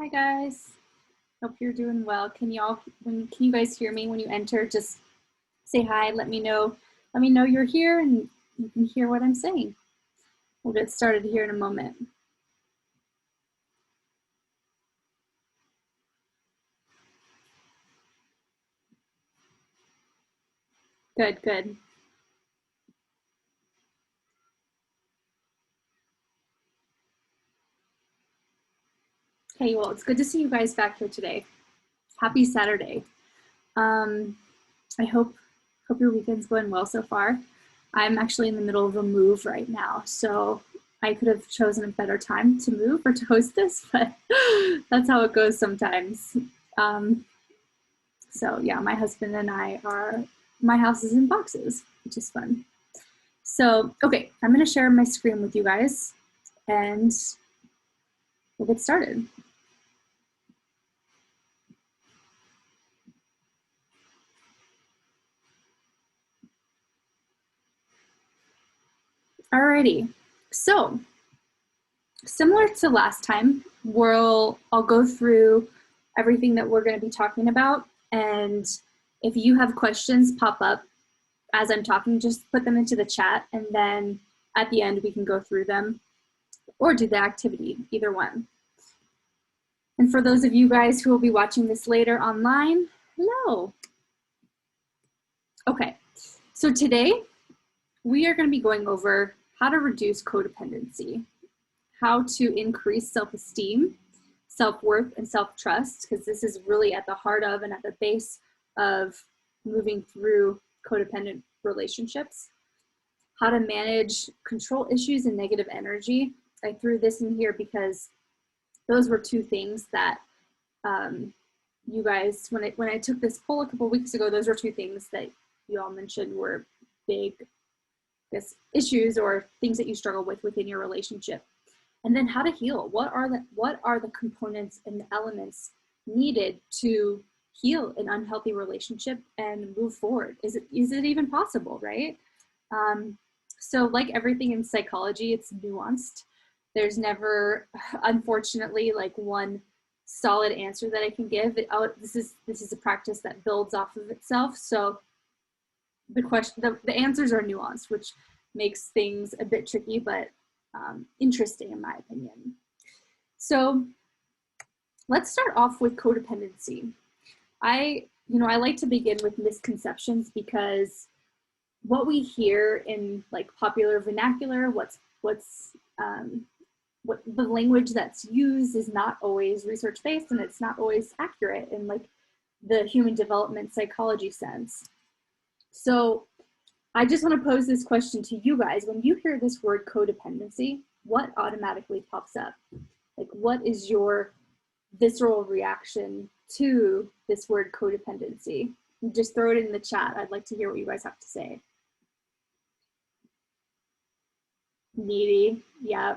Hi guys. Hope you're doing well. Can you guys hear me when you enter? Just say hi, let me know. Let me know you're here and you can hear what I'm saying. We'll get started here in a moment. Good, good. Hey, well, it's good to see you guys back here today. Happy Saturday. I hope your weekend's going well so far. I'm actually in the middle of a move right now, so I could have chosen a better time to move or to host this, but that's how it goes sometimes. So yeah, my husband and my house is in boxes, which is fun. So, okay, I'm gonna share my screen with you guys and we'll get started. Alrighty, so similar to last time, I'll go through everything that we're gonna be talking about, and if you have questions pop up as I'm talking, just put them into the chat, and then at the end we can go through them or do the activity, either one. And for those of you guys who will be watching this later online, hello. Okay, so today we are going to be going over how to reduce codependency, how to increase self-esteem, self-worth, and self-trust, because this is really at the heart of and at the base of moving through codependent relationships, how to manage control issues and negative energy. I threw this in here because those were two things that you guys, when I took this poll a couple weeks ago, those were two things that you all mentioned were big, I guess, issues or things that you struggle with within your relationship. And then how to heal. What are the components and the elements needed to heal an unhealthy relationship and move forward? Is it even possible, right? So like everything in psychology, it's nuanced. There's never, unfortunately, like one solid answer that I can give. This is a practice that builds off of itself. So the answers are nuanced, which makes things a bit tricky, but interesting in my opinion. So let's start off with codependency. I like to begin with misconceptions because what we hear in like popular vernacular, what the language that's used is not always research-based, and it's not always accurate in like the human development psychology sense. So I just want to pose this question to you guys. When you hear this word codependency, what automatically pops up? Like, what is your visceral reaction to this word codependency? Just throw it in the chat. I'd like to hear what you guys have to say. Needy, yeah.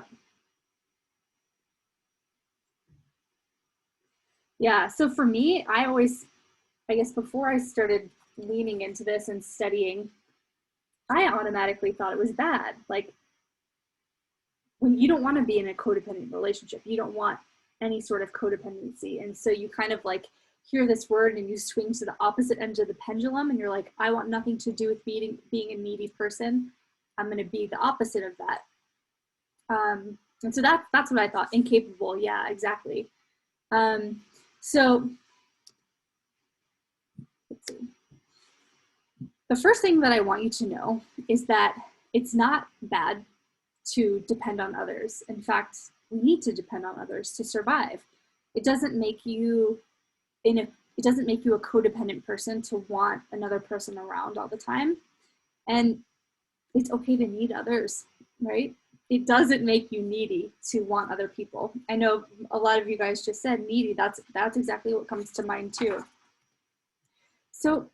Yeah, so for me, I guess before I started leaning into this and studying, I automatically thought it was bad. Like, when you don't want to be in a codependent relationship, you don't want any sort of codependency. And so you kind of like hear this word and you swing to the opposite end of the pendulum and you're like, I want nothing to do with being a needy person. I'm going to be the opposite of that. And so that's what I thought. Incapable. Yeah, exactly. So let's see. The first thing that I want you to know is that it's not bad to depend on others. In fact, we need to depend on others to survive. It doesn't make you a codependent person to want another person around all the time. And it's okay to need others, right? It doesn't make you needy to want other people. I know a lot of you guys just said needy. That's exactly what comes to mind too. So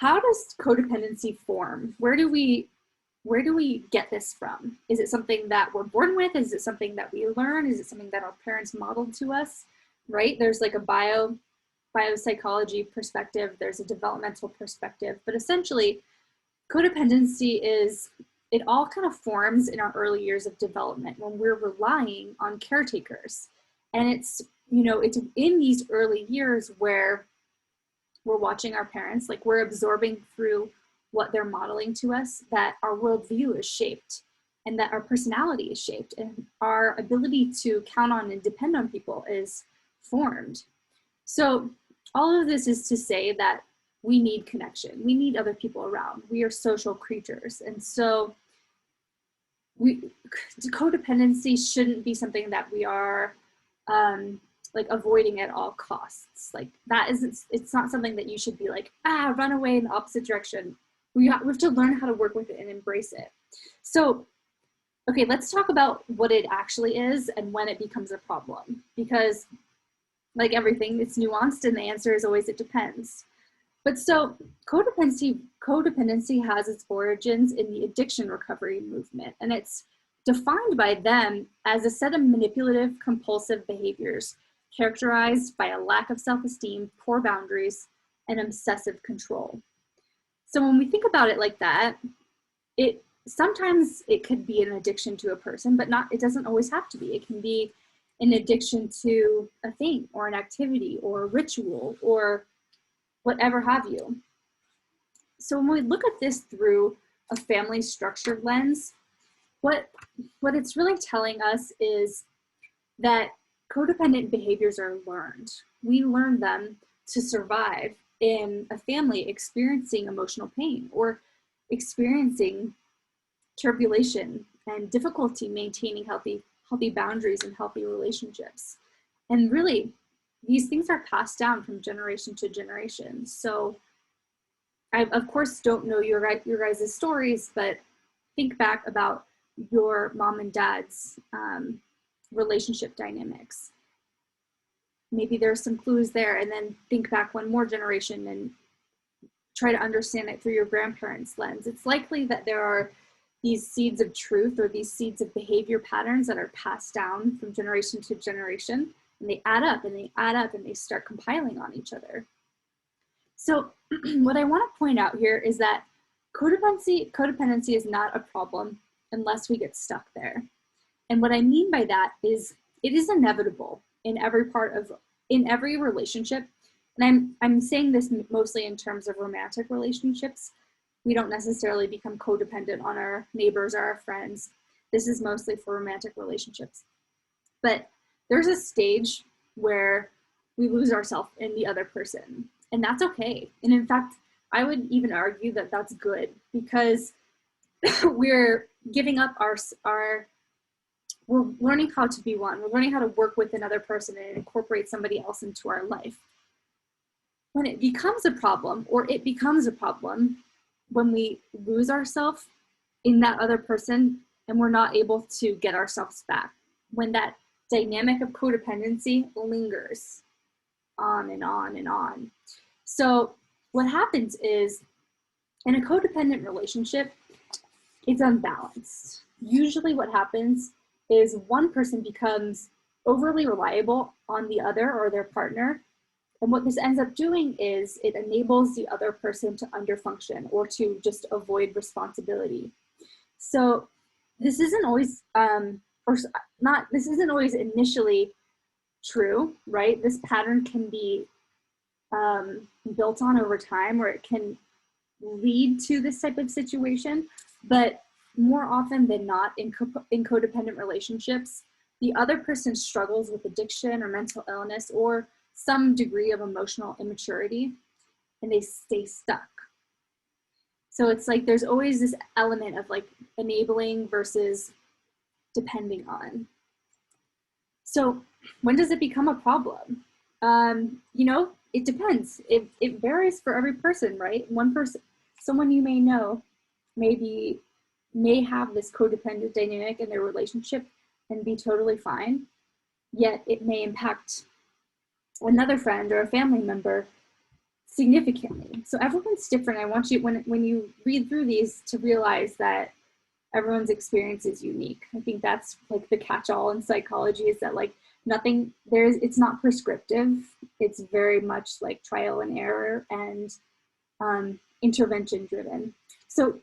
how does codependency form? Where do we get this from? Is it something that we're born with? Is it something that we learn? Is it something that our parents modeled to us, right? There's like a biopsychology perspective, there's a developmental perspective, but essentially codependency it all kind of forms in our early years of development when we're relying on caretakers. And it's you know, it's in these early years where we're watching our parents, like we're absorbing through what they're modeling to us, that our worldview is shaped and that our personality is shaped and our ability to count on and depend on people is formed. So all of this is to say that we need connection. We need other people around. We are social creatures. And so codependency shouldn't be something that we are like avoiding at all costs. Like that isn't, it's not something that you should be like, run away in the opposite direction. We have to learn how to work with it and embrace it. So, okay, let's talk about what it actually is and when it becomes a problem, because like everything, it's nuanced and the answer is always, it depends. But so codependency has its origins in the addiction recovery movement, and it's defined by them as a set of manipulative, compulsive behaviors characterized by a lack of self-esteem, poor boundaries, and obsessive control. So when we think about it like that, sometimes it could be an addiction to a person, but it doesn't always have to be. It can be an addiction to a thing or an activity or a ritual or whatever have you. So when we look at this through a family structured lens, what it's really telling us is that codependent behaviors are learned. We learn them to survive in a family experiencing emotional pain or experiencing turbulation and difficulty maintaining healthy boundaries and healthy relationships. And really, these things are passed down from generation to generation. So I, of course, don't know your guys' stories, but think back about your mom and dad's relationship dynamics. Maybe there's some clues there, and then think back one more generation and try to understand it through your grandparents' lens. It's likely that there are these seeds of truth or these seeds of behavior patterns that are passed down from generation to generation, and they add up and they add up and they start compiling on each other. So what I want to point out here is that codependency is not a problem unless we get stuck there. And what I mean by that is it is inevitable in every relationship. And I'm saying this mostly in terms of romantic relationships. We don't necessarily become codependent on our neighbors or our friends. This is mostly for romantic relationships. But there's a stage where we lose ourselves in the other person, and that's okay. And in fact, I would even argue that that's good, because we're giving up we're learning how to be one. We're learning how to work with another person and incorporate somebody else into our life. When it becomes a problem, when we lose ourselves in that other person and we're not able to get ourselves back, when that dynamic of codependency lingers on and on and on. So what happens is, in a codependent relationship, it's unbalanced. Usually what happens is one person becomes overly reliable on the other or their partner. And what this ends up doing is it enables the other person to underfunction or to just avoid responsibility. So this isn't always, this isn't always initially true, right? This pattern can be built on over time, or it can lead to this type of situation. But more often than not, in codependent relationships, the other person struggles with addiction or mental illness or some degree of emotional immaturity, and they stay stuck. So it's like there's always this element of like enabling versus depending on. So when does it become a problem? You know, it depends. It varies for every person, right? One person, someone you may know, may have this codependent dynamic in their relationship and be totally fine, yet it may impact another friend or a family member significantly. So everyone's different. I want you, when you read through these, to realize that everyone's experience is unique. I think that's like the catch-all in psychology, is that like it's not prescriptive. It's very much like trial and error and intervention driven. So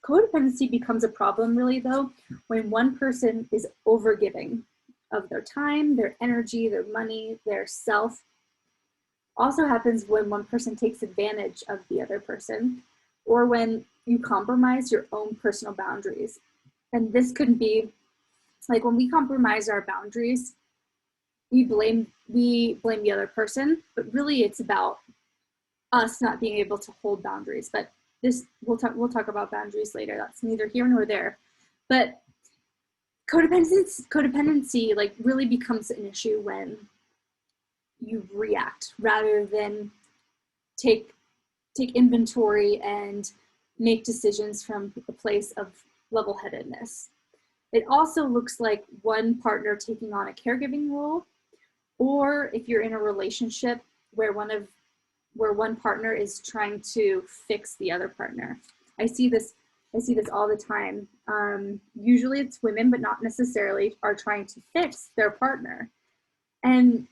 codependency becomes a problem really though when one person is overgiving of their time, their energy, their money, their self. Also happens when one person takes advantage of the other person, or when you compromise your own personal boundaries. And this could be like when we compromise our boundaries, we blame the other person, but really it's about us not being able to hold boundaries. But this we'll talk about boundaries later. That's neither here nor there. But codependency like really becomes an issue when you react rather than take inventory and make decisions from a place of level-headedness. It also looks like one partner taking on a caregiving role, or if you're in a relationship where one partner is trying to fix the other partner. I see this all the time. Usually it's women, but not necessarily, are trying to fix their partner. And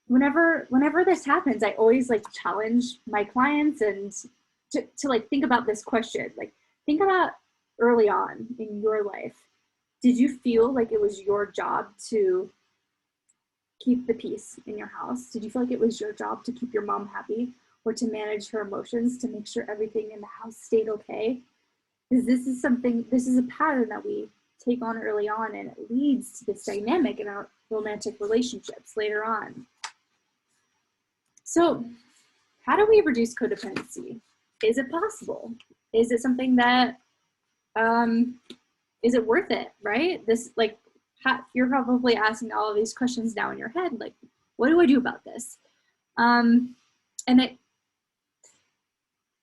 whenever this happens, I always like challenge my clients and to like think about this question. Like, think about early on in your life. Did you feel like it was your job to keep the peace in your house? Did you feel like it was your job to keep your mom happy, or to manage her emotions, to make sure everything in the house stayed okay? Because this is a pattern that we take on early on, and it leads to this dynamic in our romantic relationships later on. So how do we reduce codependency? Is it possible? Is it something that, is it worth it, right? This, like, you're probably asking all of these questions now in your head, like, what do I do about this?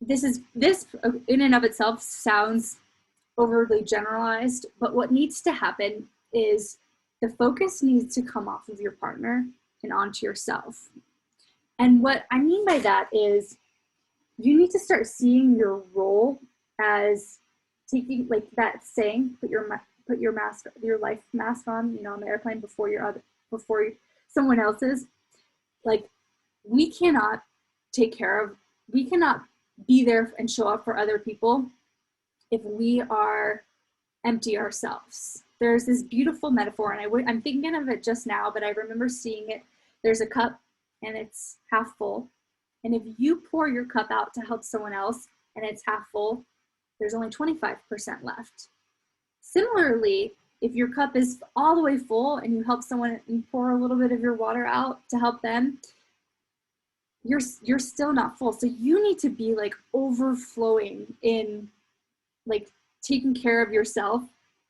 This in and of itself sounds overly generalized, but what needs to happen is the focus needs to come off of your partner and onto yourself. And what I mean by that is you need to start seeing your role as taking, like that saying, put your life mask on, on the airplane before someone else's. Like, we cannot be there and show up for other people if we are empty ourselves. There's this beautiful metaphor, and I'm thinking of it just now, but I remember seeing it. There's a cup and it's half full. And if you pour your cup out to help someone else and it's half full, there's only 25% left. Similarly, if your cup is all the way full and you help someone and pour a little bit of your water out to help them, you're still not full. So you need to be like overflowing in like taking care of yourself.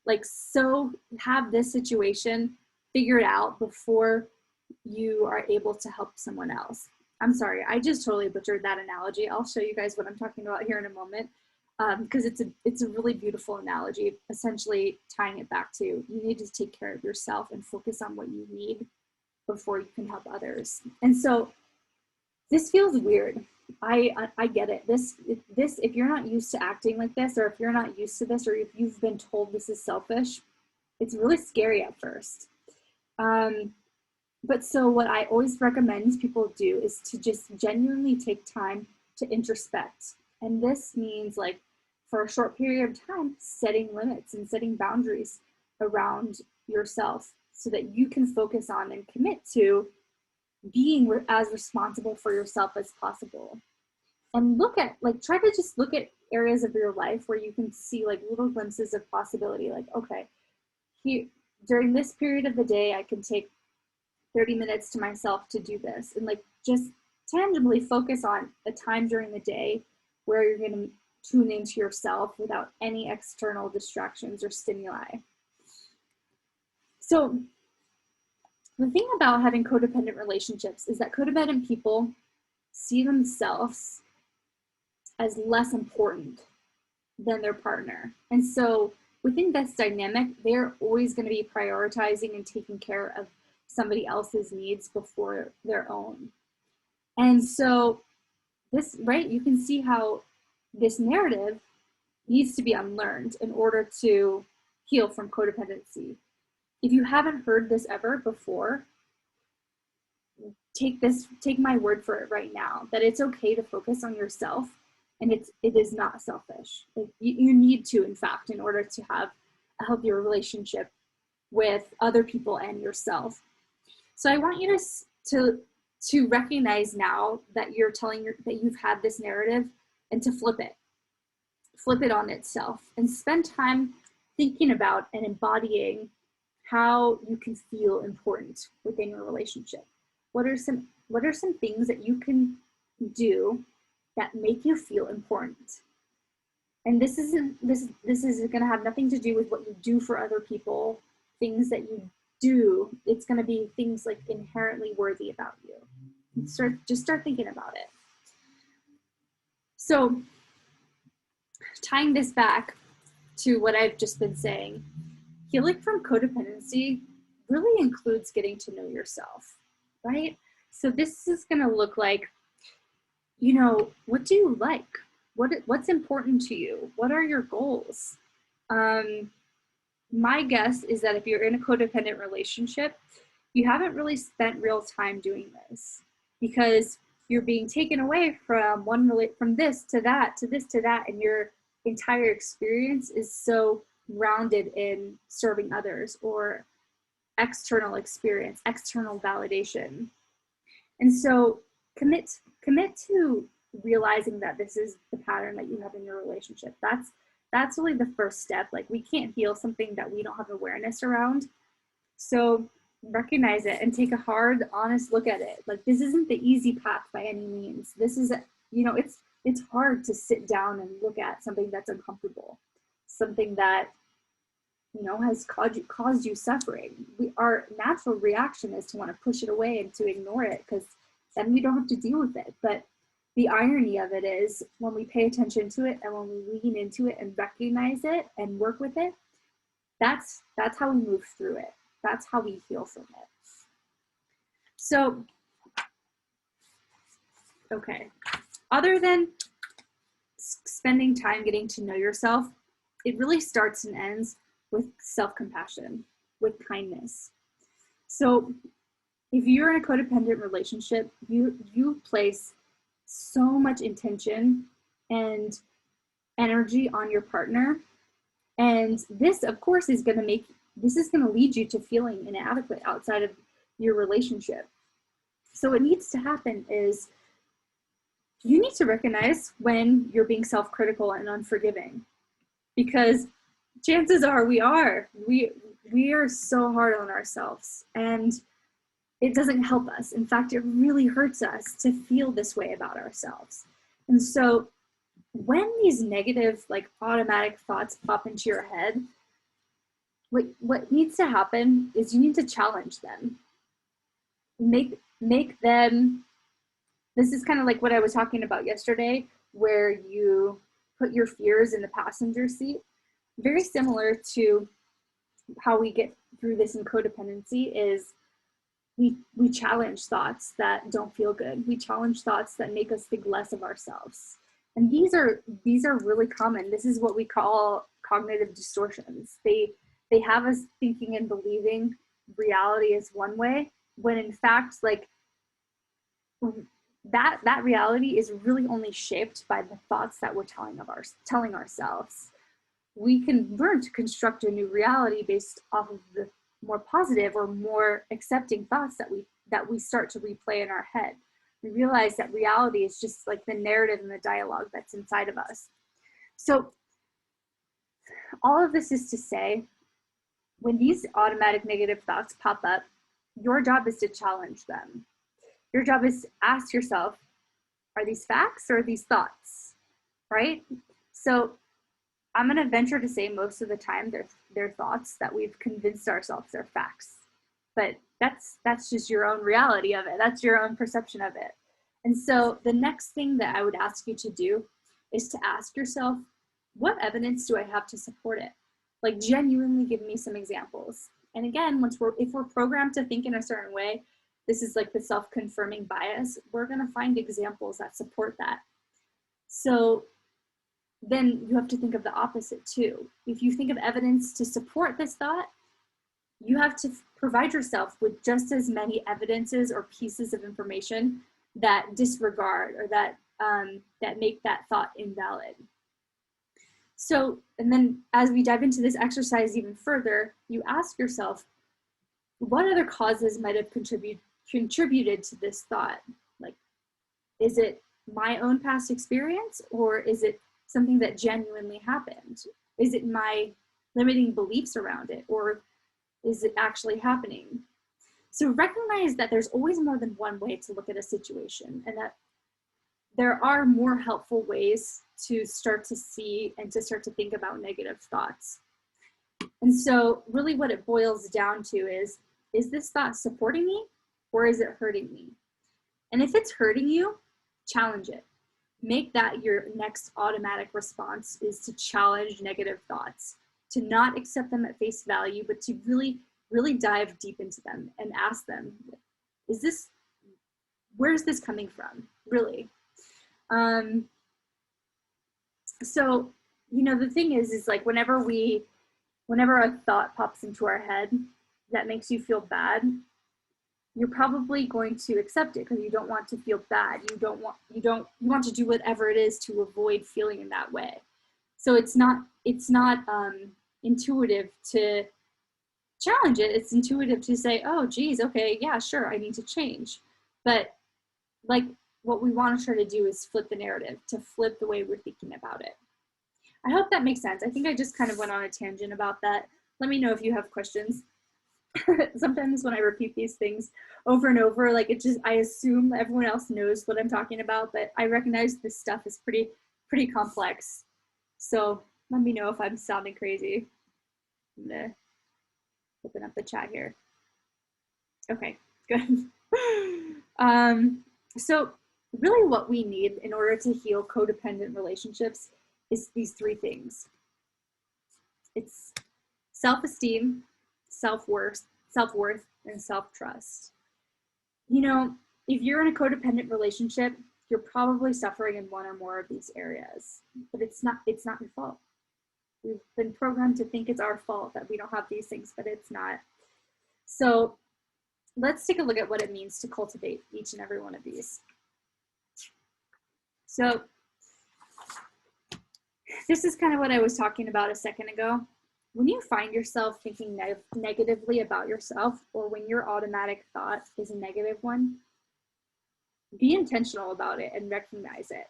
Like, so have this situation figured out before you are able to help someone else. I'm sorry, I just totally butchered that analogy. I'll show you guys what I'm talking about here in a moment, because it's a really beautiful analogy, essentially tying it back to you need to take care of yourself and focus on what you need before you can help others. And so this feels weird. I get it. This, if you're not used to acting like this, or if you're not used to this, or if you've been told this is selfish, it's really scary at first. But so what I always recommend people do is to just genuinely take time to introspect. And this means, like, for a short period of time, setting limits and setting boundaries around yourself so that you can focus on and commit to being as responsible for yourself as possible. And try to just look at areas of your life where you can see like little glimpses of possibility. Like, okay, during this period of the day, I can take 30 minutes to myself to do this. And like, just tangibly focus on a time during the day where you're going to tune into yourself without any external distractions or stimuli. So the thing about having codependent relationships is that codependent people see themselves as less important than their partner. And so within this dynamic, they're always going to be prioritizing and taking care of somebody else's needs before their own. And so this, right, you can see how this narrative needs to be unlearned in order to heal from codependency. If you haven't heard this ever before, take my word for it right now, that it's okay to focus on yourself, and it is not selfish. You need to, in fact, in order to have a healthier relationship with other people and yourself. So I want you to recognize now that you're that you've had this narrative, and to flip it on itself, and spend time thinking about and embodying how you can feel important within your relationship. What are some things that you can do that make you feel important? And this is going to have nothing to do with what you do for other people, things that you do. It's going to be things like inherently worthy about you. Just start thinking about it. So tying this back to what I've just been saying, healing from codependency really includes getting to know yourself, right? So this is going to look like, what do you like? What's important to you? What are your goals? My guess is that if you're in a codependent relationship, you haven't really spent real time doing this, because you're being taken away from from this to that, to this to that, and your entire experience is so grounded in serving others or external experience, external validation. And so commit to realizing that this is the pattern that you have in your relationship. That's really the first step. Like, we can't heal something that we don't have awareness around. So recognize it and take a hard, honest look at it. Like, this isn't the easy path by any means. This is, it's hard to sit down and look at something that's uncomfortable, something that, has caused you suffering. Our natural reaction is to want to push it away and to ignore it, because then we don't have to deal with it. But the irony of it is, when we pay attention to it and when we lean into it and recognize it and work with it, that's how we move through it. That's how we heal from it. So, okay, other than spending time getting to know yourself, it really starts and ends with self-compassion, with kindness. So if you're in a codependent relationship, you place so much intention and energy on your partner, and this, of course, is going to lead you to feeling inadequate outside of your relationship. So what needs to happen is, you need to recognize when you're being self-critical and unforgiving, because chances are we are so hard on ourselves, and it doesn't help us. In fact, it really hurts us to feel this way about ourselves. And so when these negative, like, automatic thoughts pop into your head, what needs to happen is you need to challenge them. Make them, this is kind of like what I was talking about yesterday, where you put your fears in the passenger seat. Very similar to how we get through this in codependency is we challenge thoughts that don't feel good. We challenge thoughts that make us think less of ourselves. And these are really common. This is what we call cognitive distortions. They have us thinking and believing reality is one way, when in fact, like, that reality is really only shaped by the thoughts that we're telling ourselves. We can learn to construct a new reality based off of the more positive or more accepting thoughts that we start to replay in our head. We realize that reality is just like the narrative and the dialogue that's inside of us. So all of this is to say, when these automatic negative thoughts pop up, your job is to challenge them. Your job is to ask yourself, are these facts or are these thoughts, right? So I'm going to venture to say most of the time they're thoughts that we've convinced ourselves are facts. But that's just your own reality of it. That's your own perception of it. And so the next thing that I would ask you to do is to ask yourself, what evidence do I have to support it? Like, genuinely give me some examples. And again, if we're programmed to think in a certain way, this is like the self-confirming bias, we're going to find examples that support that. So then you have to think of the opposite too. If you think of evidence to support this thought, you have to provide yourself with just as many evidences or pieces of information that disregard or that make that thought invalid. So, and then as we dive into this exercise even further, you ask yourself, what other causes might have contributed to this thought? Like, is it my own past experience, or is it something that genuinely happened? Is it my limiting beliefs around it, or is it actually happening? So recognize that there's always more than one way to look at a situation, and that there are more helpful ways to start to see and to start to think about negative thoughts. And so really what it boils down to is this thought supporting me, or is it hurting me? And if it's hurting you, challenge it. Make that your next automatic response, is to challenge negative thoughts, to not accept them at face value, but to really, really dive deep into them and ask them, where's this coming from, really? So, the thing is like whenever a thought pops into our head that makes you feel bad, you're probably going to accept it because you don't want to feel bad. You want to do whatever it is to avoid feeling in that way. So it's not intuitive to challenge it. It's intuitive to say, oh, geez, okay, yeah, sure, I need to change. But like what we want to try to do is flip the narrative, to flip the way we're thinking about it. I hope that makes sense. I think I just kind of went on a tangent about that. Let me know if you have questions. Sometimes when I repeat these things over and over, like I assume everyone else knows what I'm talking about, but I recognize this stuff is pretty complex. So let me know if I'm sounding crazy. I'm gonna open up the chat here. Okay, good. So really what we need in order to heal codependent relationships is these three things. It's self-esteem, self-worth, and self-trust. If you're in a codependent relationship, you're probably suffering in one or more of these areas, but it's not your fault. We've been programmed to think it's our fault that we don't have these things, but it's not. So let's take a look at what it means to cultivate each and every one of these. So this is kind of what I was talking about a second ago. When you find yourself thinking negatively about yourself, or when your automatic thought is a negative one, be intentional about it and recognize it.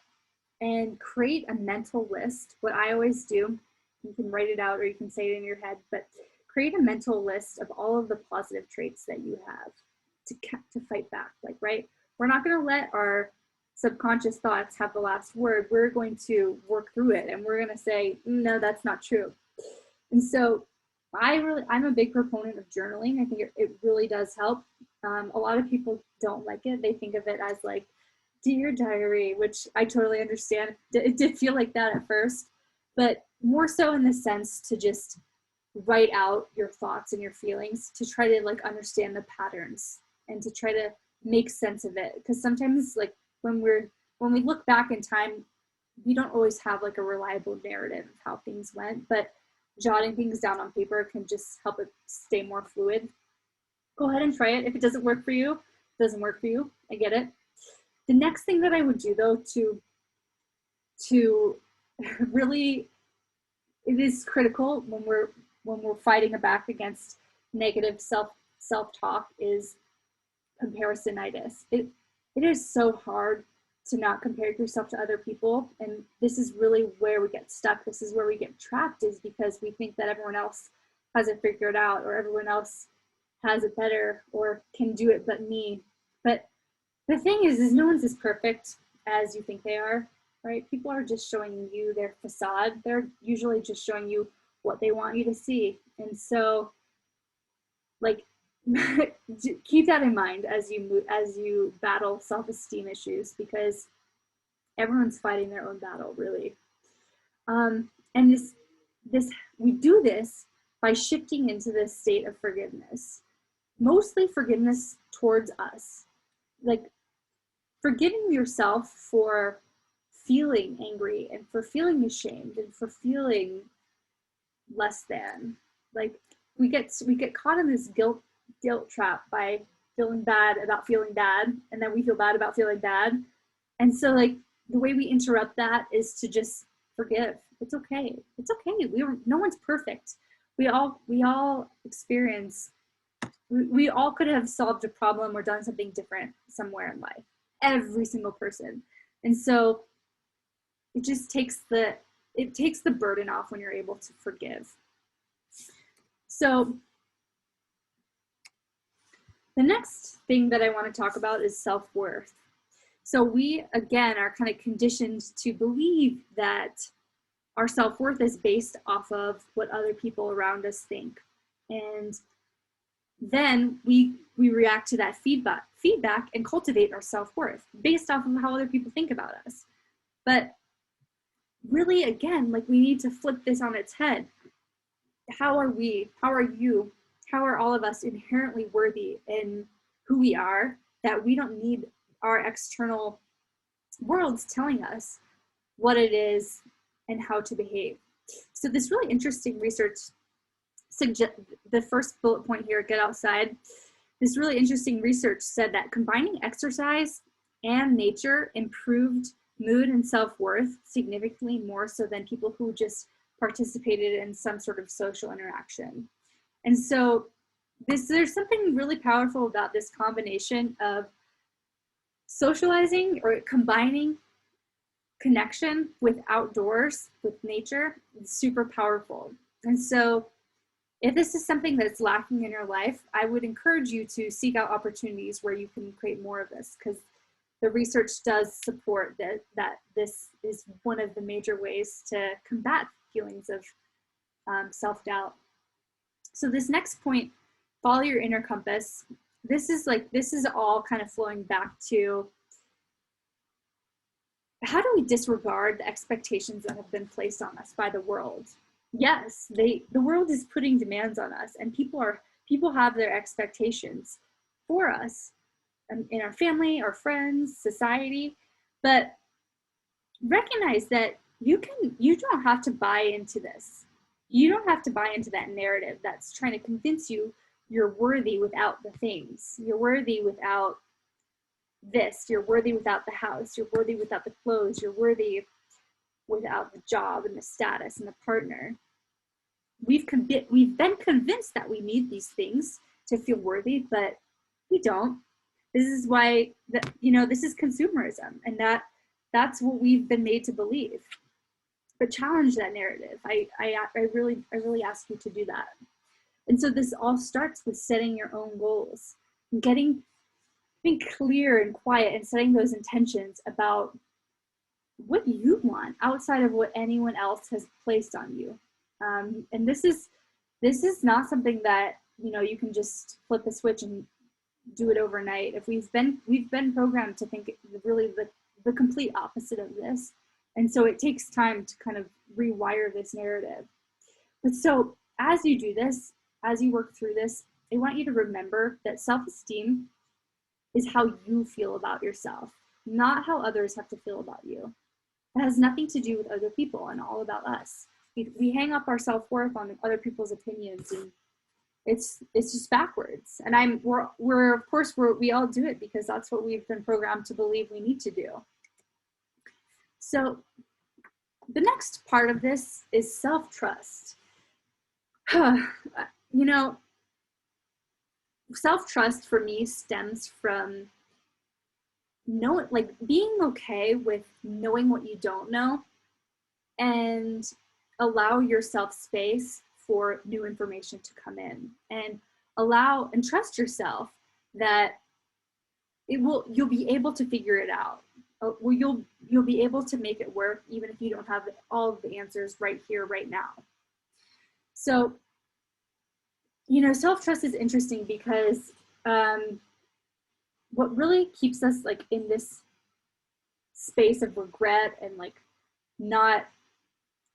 And create a mental list. What I always do, you can write it out or you can say it in your head, but create a mental list of all of the positive traits that you have to fight back. Like, right? We're not going to let our subconscious thoughts have the last word. We're going to work through it and we're going to say, no, that's not true. And so I'm a big proponent of journaling. I think it really does help. A lot of people don't like it. They think of it as like dear diary, which I totally understand. It did feel like that at first, but more so in the sense to just write out your thoughts and your feelings, to try to like understand the patterns and to try to make sense of it. Because sometimes like when we look back in time, we don't always have like a reliable narrative of how things went, but jotting things down on paper can just help it stay more fluid. Go ahead and try it. If it doesn't work for you, it doesn't work for you. I get it. The next thing that I would do though, to really, it is critical when we're fighting back against negative self-talk, is comparisonitis. It is so hard to not compare yourself to other people, and this is really where we get stuck. This is where we get trapped, is because we think that everyone else has it figured out, or everyone else has it better, or can do it but me. But the thing is no one's as perfect as you think they are, right? People are just showing you their facade. They're usually just showing you what they want you to see. And so like keep that in mind as you battle self-esteem issues, because everyone's fighting their own battle, really. And this we do this by shifting into this state of forgiveness, mostly forgiveness towards us, like forgiving yourself for feeling angry and for feeling ashamed and for feeling less than. Like we get caught in this guilt trap by feeling bad about feeling bad, and then we feel bad about feeling bad. And so like the way we interrupt that is to just forgive. It's okay. It's okay. No one's perfect. We all experience, we all could have solved a problem or done something different somewhere in life. Every single person. And so it just takes the burden off when you're able to forgive. So the next thing that I want to talk about is self-worth. So we, again, are kind of conditioned to believe that our self-worth is based off of what other people around us think. And then we react to that feedback and cultivate our self-worth based off of how other people think about us. But really, again, like, we need to flip this on its head. How are we, how are you, how are all of us inherently worthy in who we are, that we don't need our external worlds telling us what it is and how to behave. So this really interesting research the first bullet point here, get outside. This really interesting research said that combining exercise and nature improved mood and self-worth significantly more so than people who just participated in some sort of social interaction. And so there's something really powerful about this combination of socializing or combining connection with outdoors, with nature. It's super powerful. And so if this is something that's lacking in your life, I would encourage you to seek out opportunities where you can create more of this, because the research does support that this is one of the major ways to combat feelings of self-doubt. So this next point, follow your inner compass. This is all kind of flowing back to, how do we disregard the expectations that have been placed on us by the world? Yes, the world is putting demands on us, and people have their expectations for us in our family, our friends, society. But recognize that you don't have to buy into this. You don't have to buy into that narrative that's trying to convince you you're worthy without the things. You're worthy without this. You're worthy without the house. You're worthy without the clothes. You're worthy without the job and the status and the partner. We've been convinced that we need these things to feel worthy, but we don't. This is why this is consumerism, and that's what we've been made to believe. But challenge that narrative. I really ask you to do that. And so this all starts with setting your own goals, and being clear and quiet, and setting those intentions about what you want outside of what anyone else has placed on you. And this is not something that you can just flip a switch and do it overnight. If we've been programmed to think really the complete opposite of this, and so it takes time to kind of rewire this narrative. But so as you do this, as you work through this, I want you to remember that self-esteem is how you feel about yourself, not how others have to feel about you. It has nothing to do with other people and all about us. We hang up our self-worth on other people's opinions, and it's just backwards. And we all do it because that's what we've been programmed to believe we need to do. So the next part of this is self-trust. Self-trust for me stems from being okay with knowing what you don't know, and allow yourself space for new information to come in, and allow and trust yourself that you'll be able to figure it out. You'll be able to make it work even if you don't have all of the answers right here, right now. So, self-trust is interesting because what really keeps us in this space of regret and not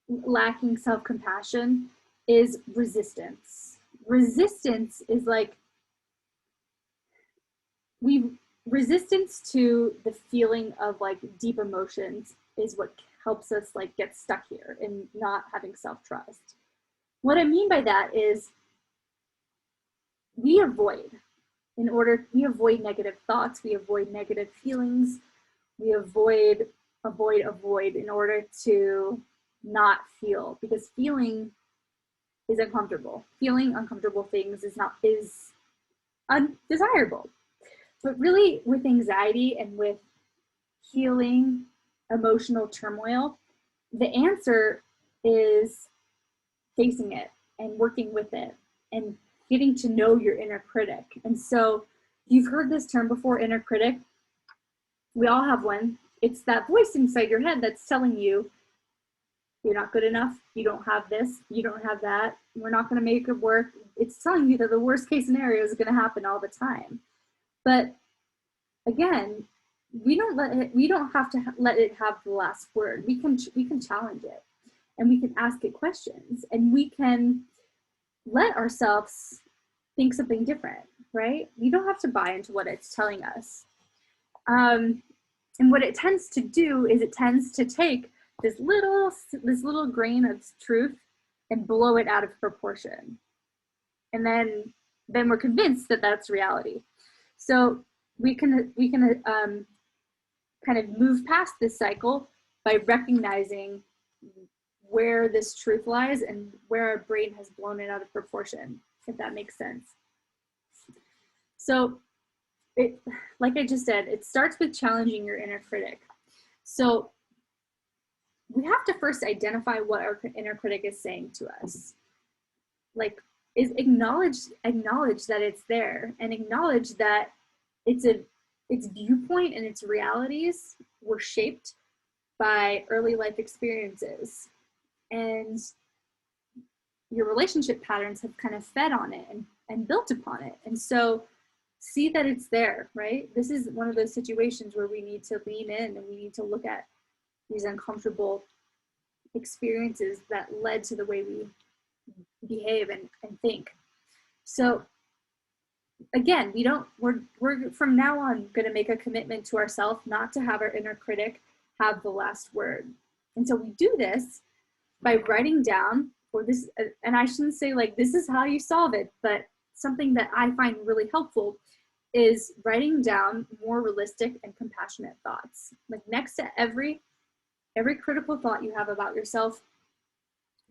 lacking self-compassion is resistance. Resistance is resistance to the feeling of deep emotions is what helps us get stuck here and not having self-trust. What I mean by that is we avoid negative thoughts, we avoid negative feelings, we avoid in order to not feel, because feeling is uncomfortable. Feeling uncomfortable things is undesirable. But really, with anxiety and with healing emotional turmoil, the answer is facing it and working with it and getting to know your inner critic. And so you've heard this term before, inner critic. We all have one. It's that voice inside your head that's telling you, you're not good enough, you don't have this, you don't have that, we're not going to make it work. It's telling you that the worst case scenario is going to happen all the time. But again, we don't have to let it have the last word. We can challenge it, and we can ask it questions, and we can let ourselves think something different, right? We don't have to buy into what it's telling us. And what it tends to do is it tends to take this little grain of truth and blow it out of proportion. And then we're convinced that that's reality. So we can kind of move past this cycle by recognizing where this truth lies and where our brain has blown it out of proportion, if that makes sense. So like I just said, it starts with challenging your inner critic. So we have to first identify what our inner critic is saying to us. Like, is acknowledge that it's there, and acknowledge that its viewpoint and its realities were shaped by early life experiences, and your relationship patterns have kind of fed on it and built upon it. And so see that it's there, right? This is one of those situations where we need to lean in and we need to look at these uncomfortable experiences that led to the way we behave and think. So again, we're from now on going to make a commitment to ourselves not to have our inner critic have the last word. And so we do this by writing down, or this, and I shouldn't say like this is how you solve it, but something that I find really helpful is writing down more realistic and compassionate thoughts. Like next to every critical thought you have about yourself,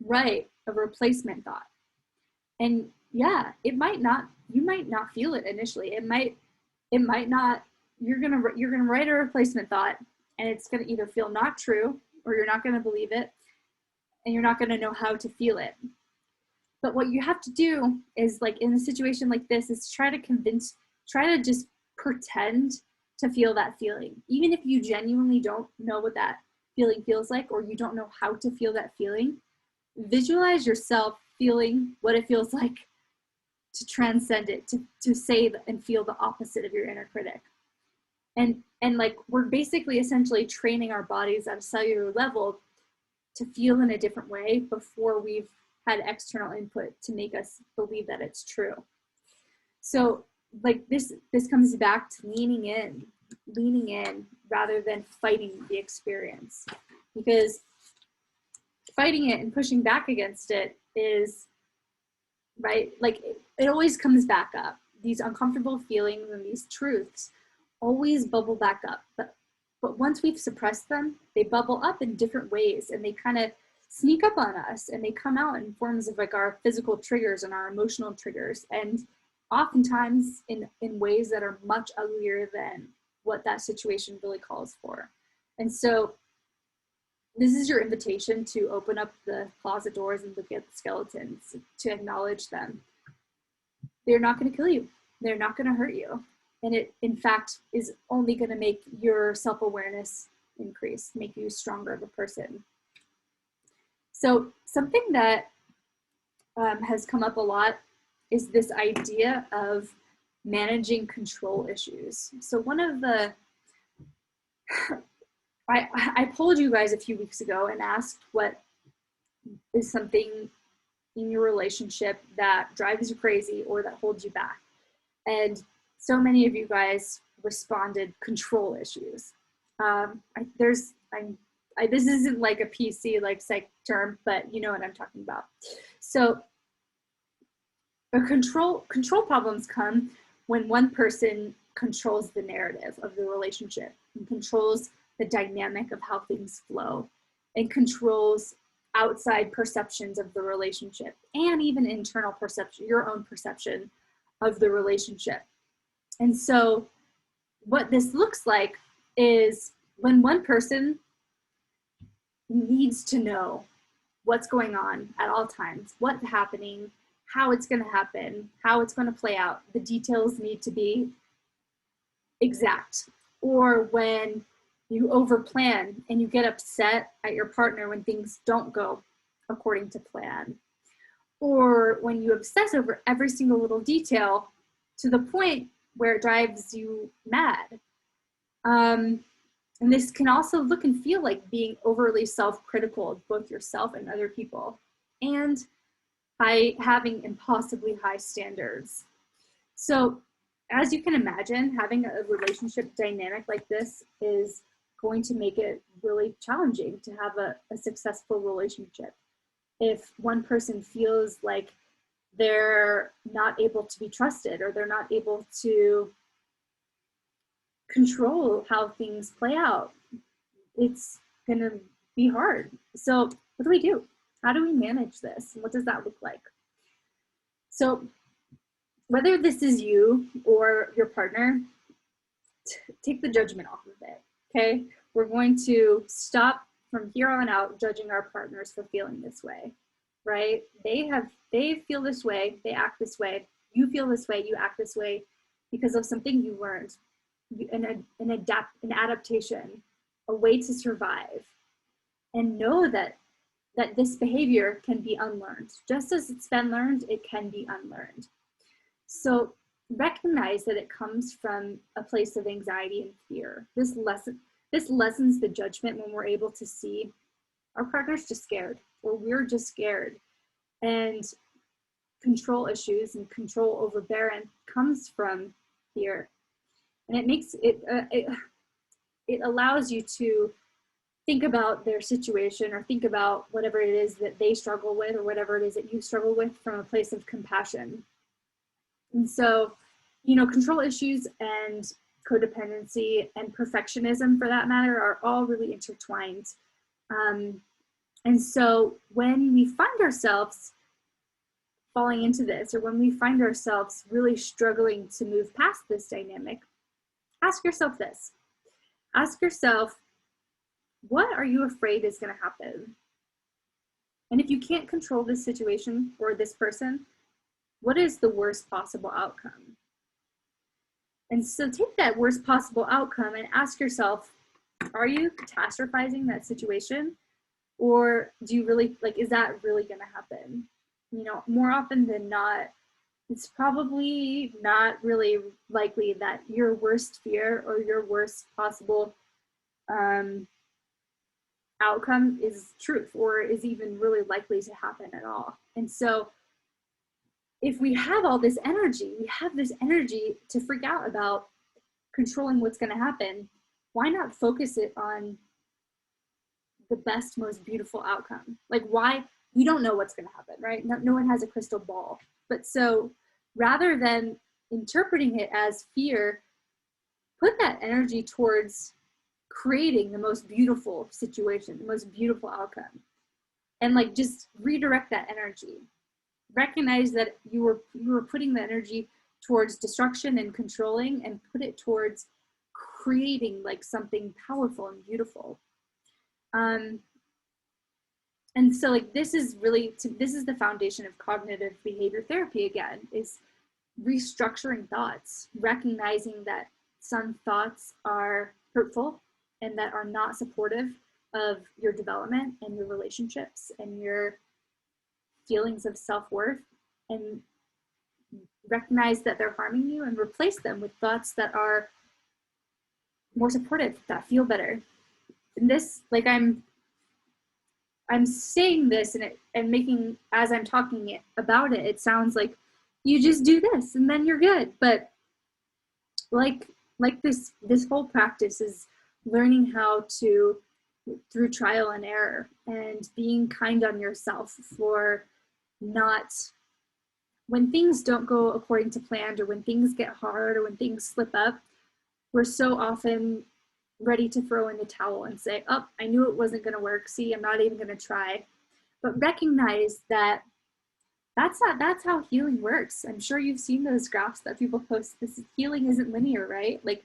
write a replacement thought. And yeah, you might not feel it initially. It might not, you're gonna write a replacement thought, and it's gonna either feel not true, or you're not gonna believe it, and you're not gonna know how to feel it. But what you have to do is, like in a situation like this, is try to just pretend to feel that feeling. Even if you genuinely don't know what that feeling feels like, or you don't know how to feel that feeling, visualize yourself feeling what it feels like to transcend it, to say and feel the opposite of your inner critic. And like we're basically essentially training our bodies at a cellular level to feel in a different way before we've had external input to make us believe that it's true. So like this comes back to leaning in rather than fighting the experience, because fighting it and pushing back against it is, right, like it always comes back up. These uncomfortable feelings and these truths always bubble back up, but once we've suppressed them, they bubble up in different ways, and they kind of sneak up on us, and they come out in forms of like our physical triggers and our emotional triggers, and oftentimes in ways that are much uglier than what that situation really calls for. And so this is your invitation to open up the closet doors and look at the skeletons, to acknowledge them. They're not going to kill you. They're not going to hurt you. And it, in fact, is only going to make your self-awareness increase, make you stronger of a person. So something that has come up a lot is this idea of managing control issues. So one of the, I polled you guys a few weeks ago and asked what is something in your relationship that drives you crazy or that holds you back. And so many of you guys responded control issues. This isn't like a PC like psych term, but you know what I'm talking about. So control problems come when one person controls the narrative of the relationship and controls the dynamic of how things flow and controls outside perceptions of the relationship, and even internal perception, your own perception of the relationship. And so what this looks like is when one person needs to know what's going on at all times, what's happening, how it's going to happen, how it's going to play out. The details need to be exact. Or when you overplan and you get upset at your partner when things don't go according to plan. Or when you obsess over every single little detail to the point where it drives you mad. And this can also look and feel like being overly self-critical of both yourself and other people, and by having impossibly high standards. So as you can imagine, having a relationship dynamic like this is going to make it really challenging to have a successful relationship. If one person feels like they're not able to be trusted, or they're not able to control how things play out, it's gonna be hard. So what do we do? How do we manage this? What does that look like? So whether this is you or your partner, take the judgment off of it, okay? We're going to stop from here on out judging our partners for feeling this way, right? They feel this way, they act this way, you feel this way, you act this way because of something you learned, an adaptation, a way to survive. And know that this behavior can be unlearned. Just as it's been learned, it can be unlearned. So recognize that it comes from a place of anxiety and fear. This lessens the judgment when we're able to see our partner's just scared, or we're just scared. And control issues and control overbearing comes from fear. And it makes it allows you to think about their situation, or think about whatever it is that they struggle with, or whatever it is that you struggle with, from a place of compassion. And so, you know, control issues and codependency and perfectionism, for that matter, are all really intertwined. And so when we find ourselves falling into this, or when we find ourselves really struggling to move past this dynamic, ask yourself this. Ask yourself, what are you afraid is going to happen? And if you can't control this situation or this person, what is the worst possible outcome? And so take that worst possible outcome and ask yourself, are you catastrophizing that situation? Or do you really, like, is that really going to happen? You know, more often than not, it's probably not really likely that your worst fear or your worst possible outcome is truth, or is even really likely to happen at all. And so if we have all this energy, we have this energy to freak out about controlling what's going to happen, why not focus it on the best, most beautiful outcome? Like, why? We don't know what's going to happen, right? No one has a crystal ball. But so rather than interpreting it as fear, put that energy towards creating the most beautiful situation, the most beautiful outcome. And like, just redirect that energy. Recognize that you were putting the energy towards destruction and controlling, and put it towards creating like something powerful and beautiful. And so like, this is the foundation of cognitive behavior therapy, again, is restructuring thoughts, recognizing that some thoughts are hurtful and that are not supportive of your development and your relationships and your feelings of self-worth, and recognize that they're harming you, and replace them with thoughts that are more supportive, that feel better. And this, like, I'm saying this and making, as I'm talking about it, it sounds like you just do this and then you're good. But like this whole practice is learning how to, through trial and error, and being kind on yourself for not, when things don't go according to plan, or when things get hard, or when things slip up, we're so often ready to throw in the towel and say, oh, I knew it wasn't going to work. See, I'm not even going to try. but recognize that that's how healing works. I'm sure you've seen those graphs that people post. This healing isn't linear, right? Like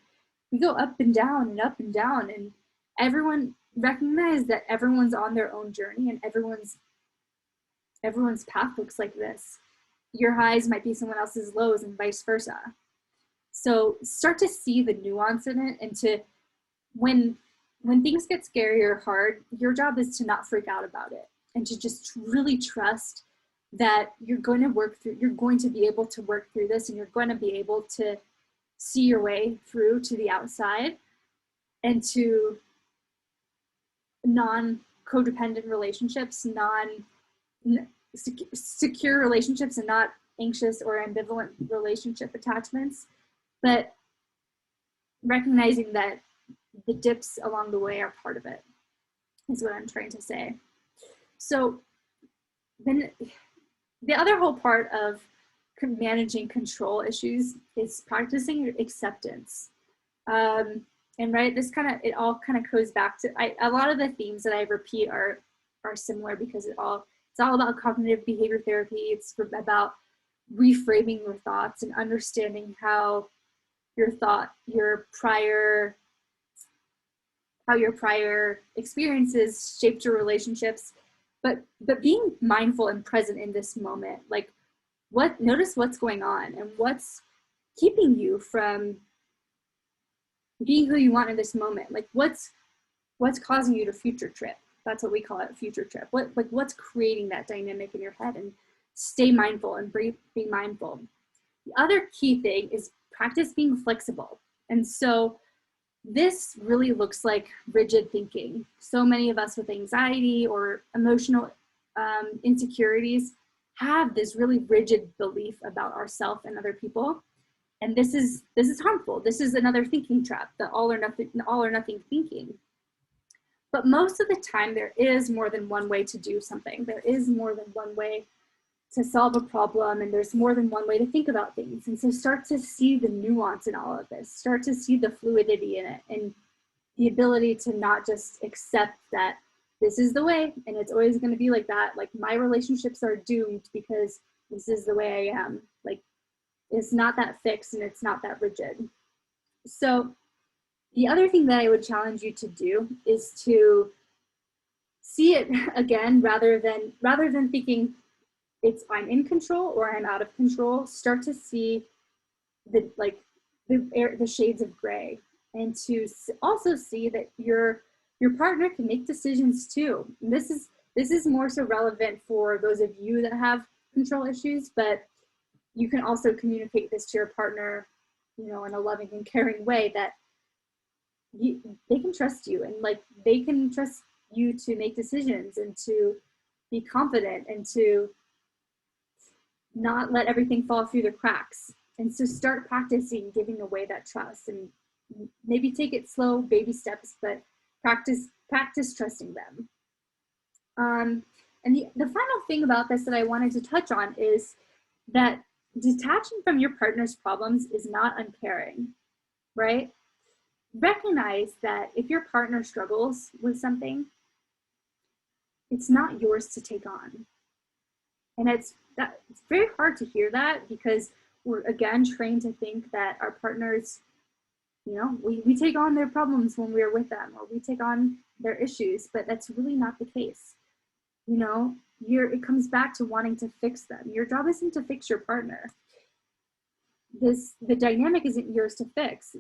we go up and down and up and down, and everyone recognize that everyone's on their own journey, and everyone's path looks like this. Your highs might be someone else's lows and vice versa. So start to see the nuance in it, and to when things get scary or hard, your job is to not freak out about it, and to just really trust that you're going to be able to work through this, and you're going to be able to see your way through to the outside and to non-codependent relationships, secure relationships, and not anxious or ambivalent relationship attachments. But recognizing that the dips along the way are part of it is what I'm trying to say. So then the other whole part of managing control issues is practicing acceptance. And right, it all kind of goes back to, a lot of the themes that I repeat are similar, because it's all about cognitive behavior therapy. It's about reframing your thoughts and understanding how your prior experiences shaped your relationships, but being mindful and present in this moment. Like, notice what's going on and what's keeping you from being who you want in this moment. Like what's causing you to future trip. That's what we call it, future trip. What's creating that dynamic in your head? And stay mindful and be mindful. The other key thing is practice being flexible. And so this really looks like rigid thinking. So many of us with anxiety or emotional insecurities have this really rigid belief about ourselves and other people. And this is harmful. This is another thinking trap, the all or nothing thinking. But most of the time, there is more than one way to do something. There is more than one way to solve a problem, and there's more than one way to think about things. And so start to see the nuance in all of this. Start to see the fluidity in it, and the ability to not just accept that this is the way and it's always going to be like that. Like, my relationships are doomed because this is the way I am. Like, it's not that fixed and it's not that rigid. So the other thing that I would challenge you to do is to see it again, rather than thinking I'm in control or I'm out of control. Start to see the shades of gray, and to also see that your partner can make decisions too. And this is more so relevant for those of you that have control issues, but you can also communicate this to your partner, in a loving and caring way, that they can trust you, and like they can trust you to make decisions and to be confident and to not let everything fall through the cracks. And so start practicing giving away that trust, and maybe take it slow, baby steps, but practice trusting them. And the final thing about this that I wanted to touch on is that detaching from your partner's problems is not uncaring, right? Recognize that if your partner struggles with something, it's not yours to take on. And it's very hard to hear that, because we're, again, trained to think that our partners, we take on their problems when we're with them, or we take on their issues, but that's really not the case. It comes back to wanting to fix them. Your job isn't to fix your partner. The dynamic isn't yours to fix.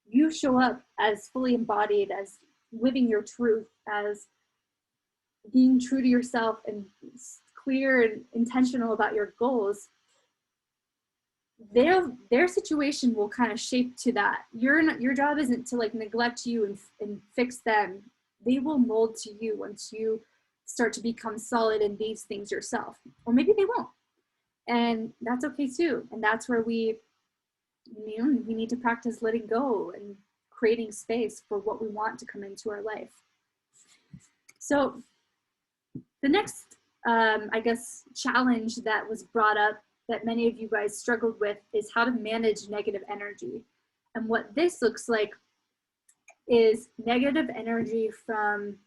You show up as fully embodied, as living your truth, as being true to yourself and clear and intentional about your goals. Their situation will kind of shape to that. Your job isn't to neglect you and fix them. They will mold to you once you start to become solid in these things yourself. Or maybe they won't. And that's okay too. And that's where we need to practice letting go and creating space for what we want to come into our life. So the next, challenge that was brought up that many of you guys struggled with is how to manage negative energy. And what this looks like is negative energy from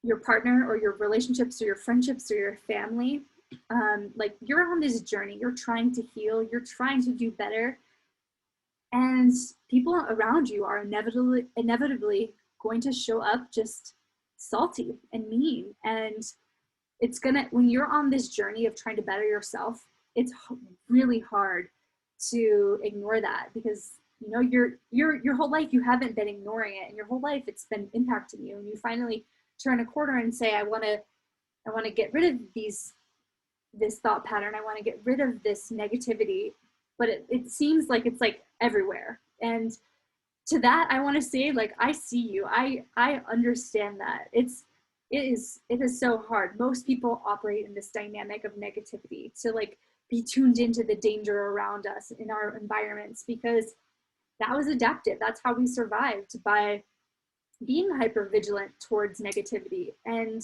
your partner or your relationships or your friendships or your family, like you're on this journey, you're trying to heal, you're trying to do better, and people around you are inevitably going to show up just salty and mean. And it's gonna, when you're on this journey of trying to better yourself, it's really hard to ignore that, because you know your whole life you haven't been ignoring it, and your whole life it's been impacting you, and you finally turn a corner and say, I want to get rid of this thought pattern, I want to get rid of this negativity, but it seems like it's like everywhere. And to that I want to say, like, I see you, I understand that it is so hard. Most people operate in this dynamic of negativity, to like be tuned into the danger around us in our environments, because that was adaptive. That's how we survived, by being hyper vigilant towards negativity. And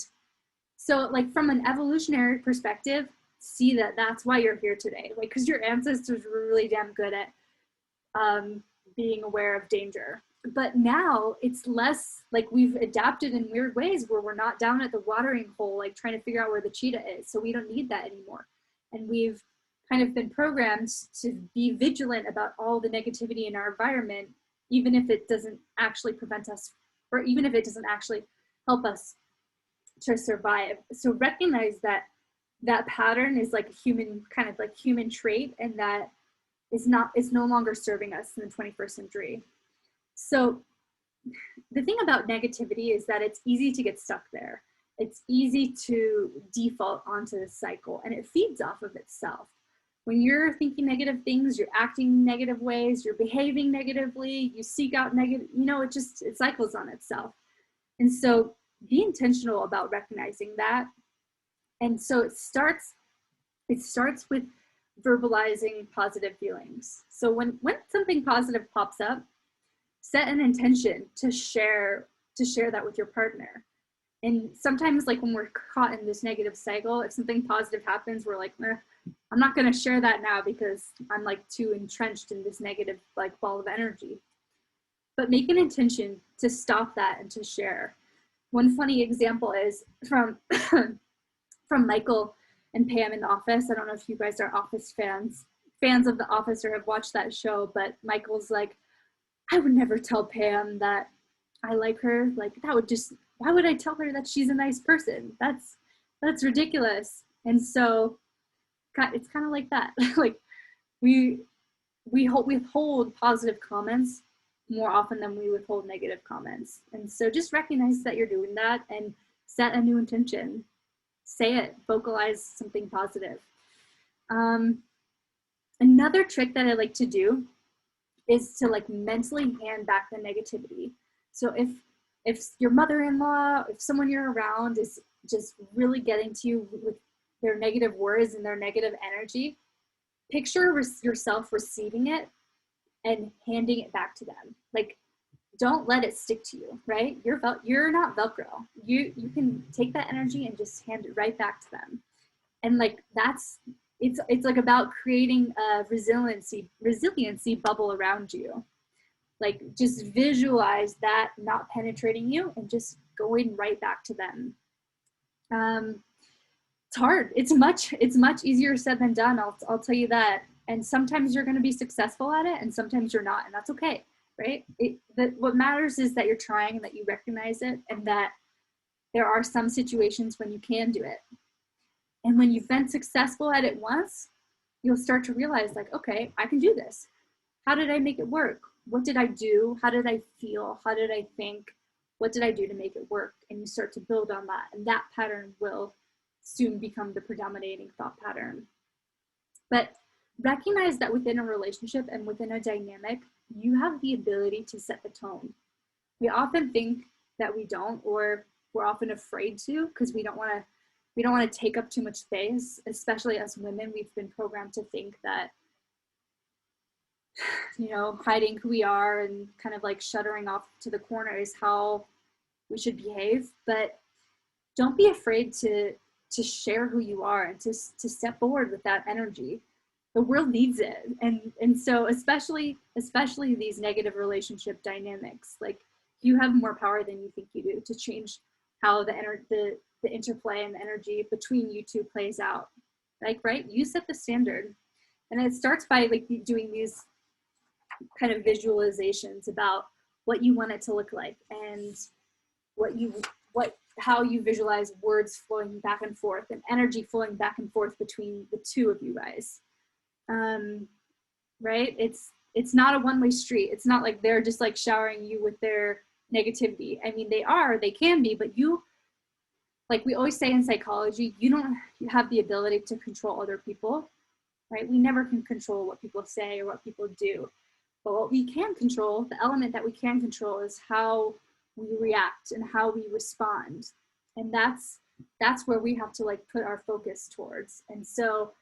so like from an evolutionary perspective, see that that's why you're here today, like because your ancestors were really damn good at being aware of danger. But now it's less, like we've adapted in weird ways where we're not down at the watering hole like trying to figure out where the cheetah is, so we don't need that anymore. And we've kind of been programmed to be vigilant about all the negativity in our environment, even if it doesn't actually prevent us, or even if it doesn't actually help us to survive. So recognize that that pattern is like a human, kind of like human trait, and that is no longer serving us in the 21st century. So the thing about negativity is that it's easy to get stuck there. It's easy to default onto this cycle, and it feeds off of itself. When you're thinking negative things, you're acting negative ways, you're behaving negatively, you seek out negative, you know, it cycles on itself. And so be intentional about recognizing that. And so it starts with verbalizing positive feelings. So when something positive pops up, set an intention to share that with your partner. And sometimes, like when we're caught in this negative cycle, if something positive happens, we're like, I'm not going to share that now because I'm like too entrenched in this negative like ball of energy. But make an intention to stop that and to share. One funny example is from from Michael and Pam in The Office. I don't know if you guys are Office fans of The Office or have watched that show, but Michael's like, I would never tell Pam that I like her. Like that would just, why would I tell her that she's a nice person? That's ridiculous. And so it's kind of like that. Like we withhold positive comments more often than we withhold negative comments. And so just recognize that you're doing that and set a new intention. Say it, vocalize something positive. Another trick that I like to do is to like mentally hand back the negativity. So if your mother-in-law, if someone you're around is just really getting to you with their negative words and their negative energy, picture yourself receiving it and handing it back to them. Like, don't let it stick to you, right? You're not Velcro. You can take that energy and just hand it right back to them. And like it's like about creating a resiliency bubble around you. Like just visualize that not penetrating you and just going right back to them. It's hard. It's much easier said than done. I'll tell you that. And sometimes you're going to be successful at it, and sometimes you're not, and that's okay, right? What matters is that you're trying, that you recognize it, and that there are some situations when you can do it. And when you've been successful at it once, you'll start to realize, like, okay, I can do this. How did I make it work? What did I do? How did I feel? How did I think? What did I do to make it work? And you start to build on that, and that pattern will soon become the predominating thought pattern. But recognize that within a relationship and within a dynamic, you have the ability to set the tone. We often think that we don't, or we're often afraid to, because we don't want to take up too much space. Especially as women, we've been programmed to think that, you know, hiding who we are and kind of like shuttering off to the corner is how we should behave. But don't be afraid to share who you are and to step forward with that energy. The world needs it. And so especially these negative relationship dynamics, like you have more power than you think you do to change how the interplay and the energy between you two plays out. Like, right, you set the standard. And it starts by like doing these kind of visualizations about what you want it to look like, and how you visualize words flowing back and forth and energy flowing back and forth between the two of you guys. Right? It's not a one-way street. It's not like they're just like showering you with their negativity. I mean, they can be, but you, like we always say in psychology, you don't have the ability to control other people, right? We never can control what people say or what people do. But what we can control, the element that we can control, is how we react and how we respond. And that's where we have to like put our focus towards. And so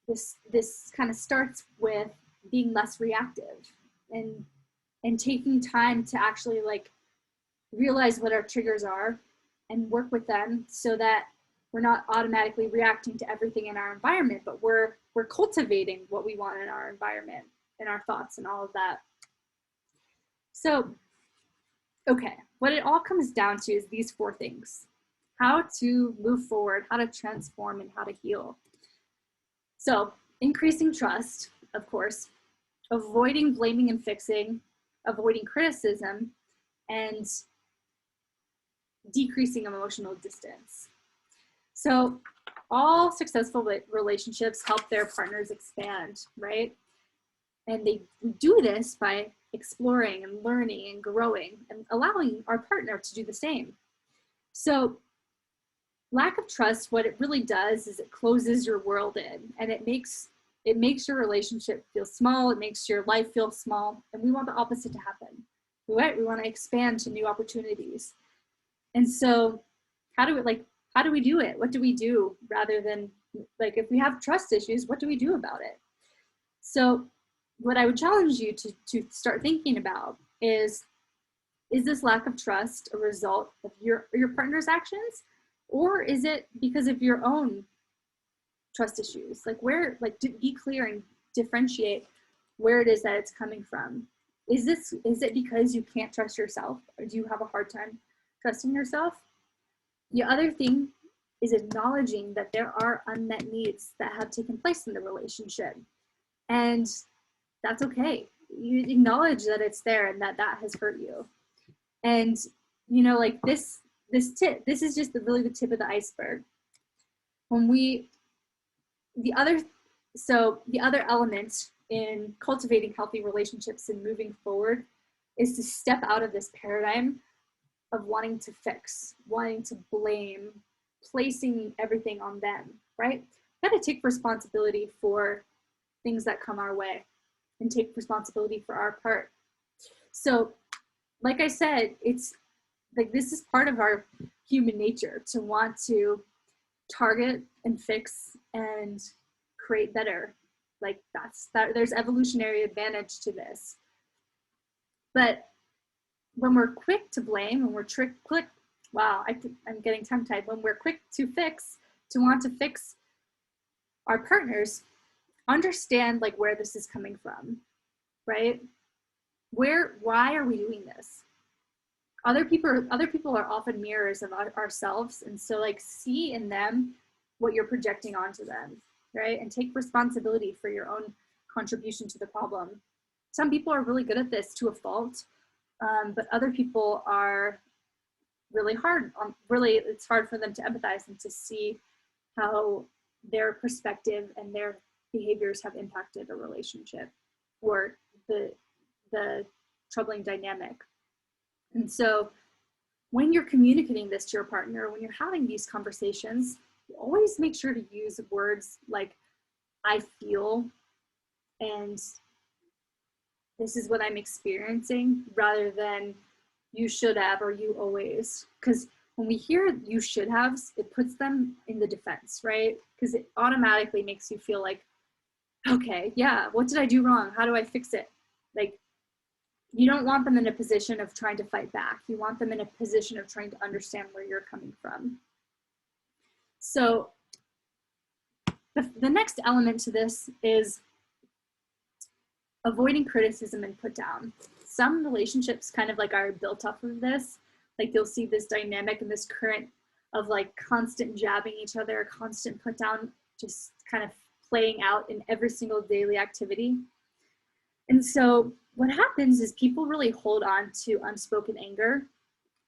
this kind of starts with being less reactive and taking time to actually like realize what our triggers are and work with them, so that we're not automatically reacting to everything in our environment, but we're cultivating what we want in our environment and our thoughts and all of that. So, okay, what it all comes down to is these 4 things: how to move forward, how to transform, and how to heal. So, increasing trust, of course, avoiding blaming and fixing, avoiding criticism, and decreasing emotional distance. So all successful relationships help their partners expand, right? And they do this by exploring and learning and growing and allowing our partner to do the same. So lack of trust, what it really does is it closes your world in, and it makes your relationship feel small. It makes your life feel small. And we want the opposite to happen, right? We want to expand to new opportunities. And so how do we do it? What do we do, rather than like, if we have trust issues, what do we do about it? So what I would challenge you to start thinking about is this lack of trust a result of your partner's actions, or is it because of your own trust issues? Like, be clear and differentiate where it is that it's coming from. Is it because you can't trust yourself, or do you have a hard time trusting yourself? The other thing is acknowledging that there are unmet needs that have taken place in the relationship, and that's okay. You acknowledge that it's there and that has hurt you. And like this is just really the tip of the iceberg. The other element in cultivating healthy relationships and moving forward is to step out of this paradigm of wanting to fix, wanting to blame, placing everything on them, right? Got to take responsibility for things that come our way and take responsibility for our part. So, like I said, it's like this is part of our human nature to want to target and fix and create better. Like there's evolutionary advantage to this. But when we're quick to blame, when we're I'm getting tongue-tied. When we're quick to want to fix our partners, understand like where this is coming from, right? Why are we doing this? Other people are often mirrors of ourselves, and so like see in them what you're projecting onto them, right? And take responsibility for your own contribution to the problem. Some people are really good at this to a fault, but other people are really hard. It's hard for them to empathize and to see how their perspective and their behaviors have impacted a relationship or the troubling dynamic. And so when you're communicating this to your partner, when you're having these conversations, always make sure to use words like "I feel" and "this is what I'm experiencing," rather than "you should have" or "you always." Because when we hear "you should have," it puts them in the defense, right? Because it automatically makes you feel like, okay, yeah, what did I do wrong? How do I fix it? Like, you don't want them in a position of trying to fight back. You want them in a position of trying to understand where you're coming from. So the next element to this is avoiding criticism and put down. Some relationships kind of like are built off of this, Like you'll see this dynamic and this current of like constant jabbing each other, constant put down, just kind of playing out in every single daily activity. And so what happens is people really hold on to unspoken anger,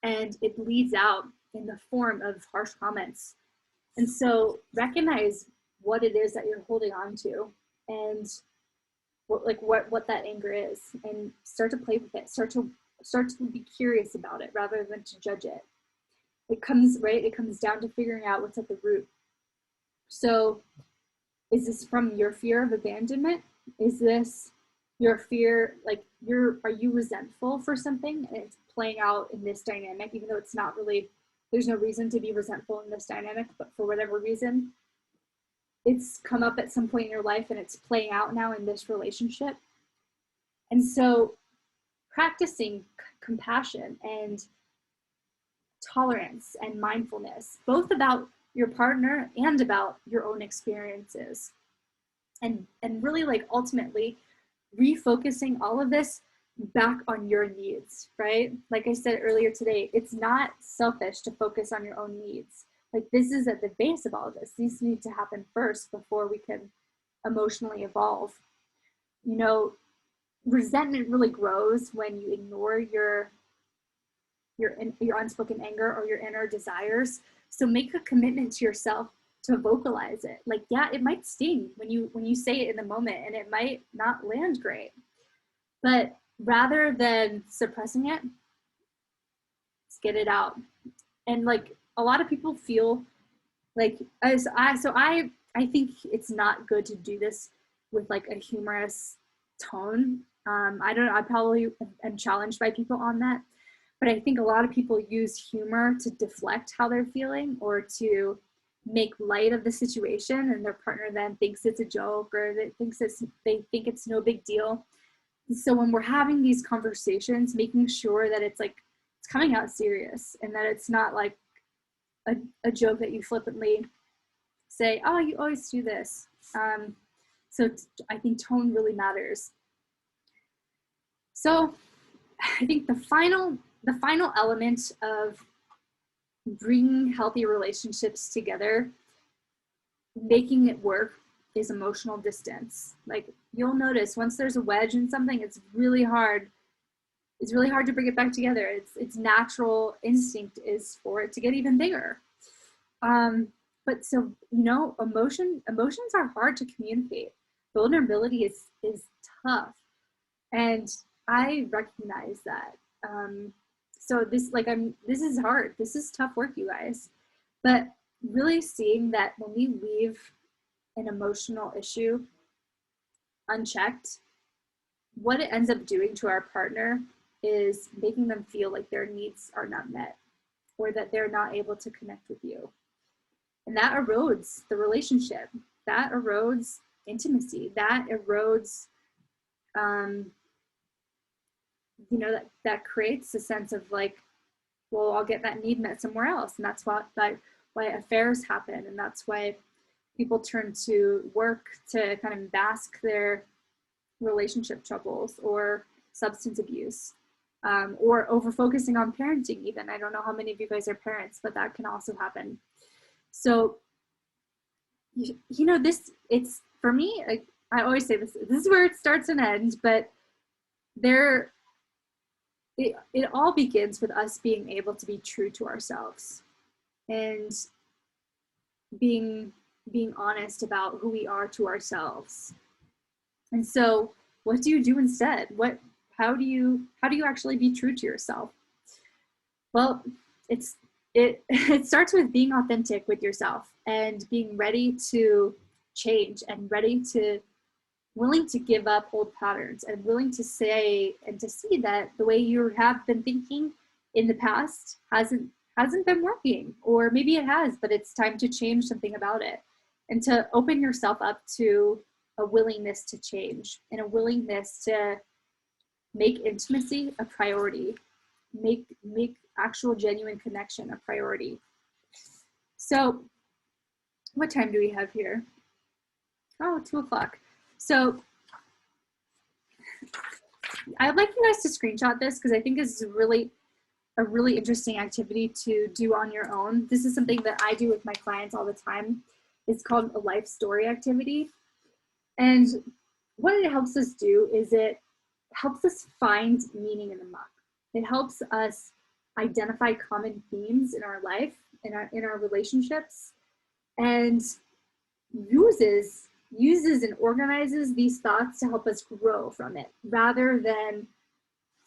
and it bleeds out in the form of harsh comments. And so recognize what it is that you're holding on to, and what that anger is, and start to play with it. Start to be curious about it rather than to judge it. It comes down to figuring out what's at the root. So is this from your fear of abandonment? Is this your fear, like are you resentful for something and it's playing out in this dynamic, even though it's not really, there's no reason to be resentful in this dynamic, but for whatever reason, it's come up at some point in your life and it's playing out now in this relationship. And so practicing compassion and tolerance and mindfulness, both about your partner and about your own experiences. And really like ultimately refocusing all of this back on your needs, right? Like I said earlier today, it's not selfish to focus on your own needs. Like this is at the base of all of this. These need to happen first before we can emotionally evolve. You know, resentment really grows when you ignore your unspoken anger or your inner desires. So make a commitment to yourself to vocalize it. Like, yeah, it might sting when you say it in the moment, and it might not land great. But rather than suppressing it, let's get it out. And like a lot of people feel like, I think it's not good to do this with like a humorous tone. I probably am challenged by people on that, but I think a lot of people use humor to deflect how they're feeling or to make light of the situation, and their partner then thinks it's a joke, or they think it's no big deal. So when we're having these conversations, making sure that it's like it's coming out serious and that it's not like a joke that you flippantly say, oh, you always do this. So I think tone really matters. So I think the final element of bringing healthy relationships together, making it work, is emotional distance. Like you'll notice once there's a wedge in something, it's really hard to bring it back together. Its natural instinct is for it to get even bigger. But so, you know, emotions are hard to communicate. Vulnerability is tough. And I recognize that. So this is hard. This is tough work, you guys. But really seeing that when we leave an emotional issue unchecked, what it ends up doing to our partner is making them feel like their needs are not met, or that they're not able to connect with you. And that erodes the relationship. That erodes intimacy. That erodes, that creates a sense of like, well, I'll get that need met somewhere else. And that's why affairs happen. And that's why people turn to work to kind of mask their relationship troubles or substance abuse, or over focusing on parenting even. I don't know how many of you guys are parents, but that can also happen. So, you know, it's for me, I always say this is where it starts and ends, but it all begins with us being able to be true to ourselves and being honest about who we are to ourselves. And so what do you do instead? How do you actually be true to yourself? Well, it starts with being authentic with yourself and being ready to change and willing to give up old patterns and willing to say and to see that the way you have been thinking in the past hasn't been working, or maybe it has, but it's time to change something about it, and to open yourself up to a willingness to change and a willingness to make intimacy a priority, make actual genuine connection a priority. So what time do we have here? Oh, 2:00. So I'd like you guys to screenshot this because I think this is really a really interesting activity to do on your own. This is something that I do with my clients all the time. It's called a life story activity. And what it helps us do is it helps us find meaning in the muck. It helps us identify common themes in our life, in our relationships, and uses and organizes these thoughts to help us grow from it, rather than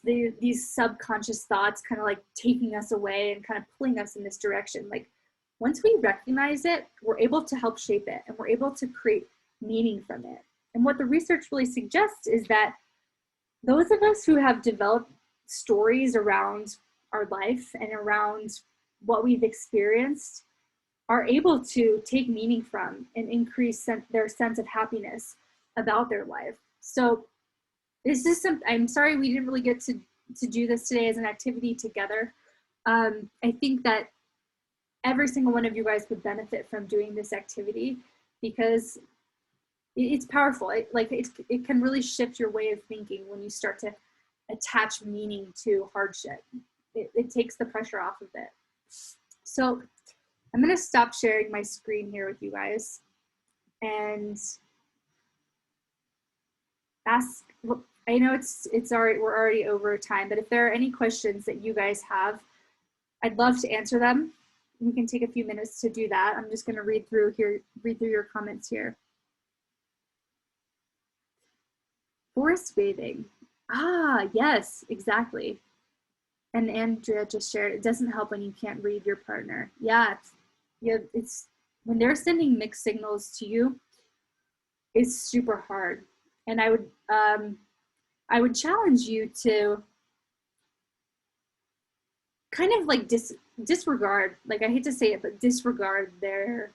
these subconscious thoughts kind of like taking us away and kind of pulling us in this direction. Like once we recognize it, we're able to help shape it, and we're able to create meaning from it. And what the research really suggests is that those of us who have developed stories around our life and around what we've experienced are able to take meaning from and increase their sense of happiness about their life. So this is I'm sorry we didn't really get to do this today as an activity together. I think that every single one of you guys would benefit from doing this activity, because it's powerful. It can really shift your way of thinking when you start to attach meaning to hardship. It takes the pressure off of it. So I'm going to stop sharing my screen here with you guys and ask. I know we're already over time, but if there are any questions that you guys have, I'd love to answer them. We can take a few minutes to do that. I'm just going to read through your comments here. Forest bathing. Ah, yes, exactly. And Andrea just shared, it doesn't help when you can't read your partner. Yeah, it's when they're sending mixed signals to you, it's super hard. And I would challenge you to kind of like disregard, like I hate to say it, but disregard their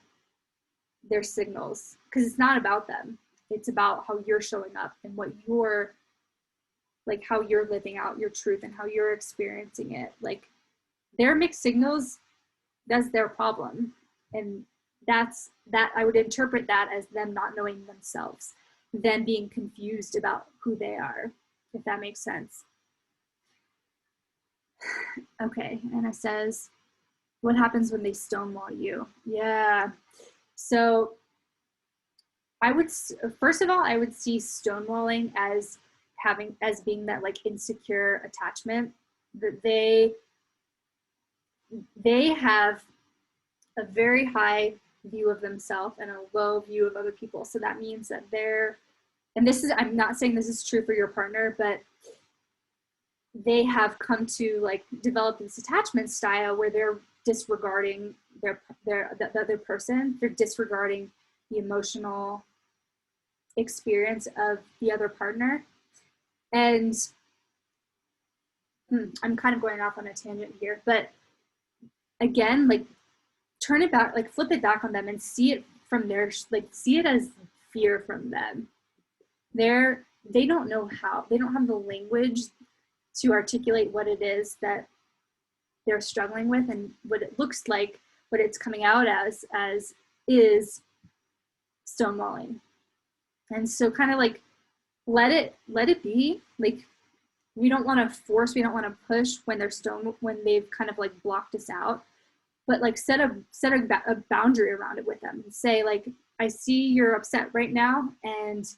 signals, because it's not about them. It's about how you're showing up and what you're, like how you're living out your truth and how you're experiencing it. Like their mixed signals, that's their problem. And that's that. I would interpret that as them not knowing themselves, them being confused about who they are, if that makes sense. Okay, Anna says, what happens when they stonewall you? Yeah, so I would, first of all, I would see stonewalling as being that like insecure attachment, that they have a very high view of themselves and a low view of other people. So that means that and this is, I'm not saying this is true for your partner, but they have come to like develop this attachment style where they're disregarding the other person. They're disregarding the emotional experience of the other partner. And I'm kind of going off on a tangent here, but again, like turn it back, like flip it back on them and see it from see it as fear from them. They don't know how, they don't have the language to articulate what it is that they're struggling with, and what it looks like, what it's coming out as is stonewalling. And so kind of like let it be. Like we don't want to force, we don't want to push when they've kind of like blocked us out, but like set a boundary around it with them and say like, I see you're upset right now, and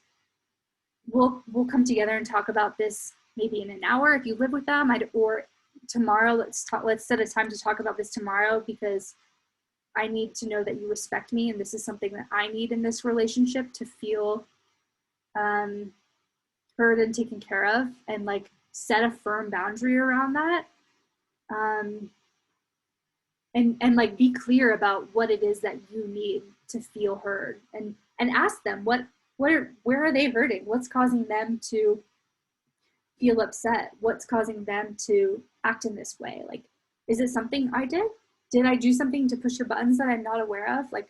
we'll come together and talk about this maybe in an hour if you live with them, or tomorrow, let's set a time to talk about this tomorrow, because I need to know that you respect me, and this is something that I need in this relationship to feel heard and taken care of, and like set a firm boundary around that. And like be clear about what it is that you need to feel heard, and ask them where are they hurting? What's causing them to feel upset? What's causing them to act in this way? Like, is it something I did? Did I do something to push your buttons that I'm not aware of? Like,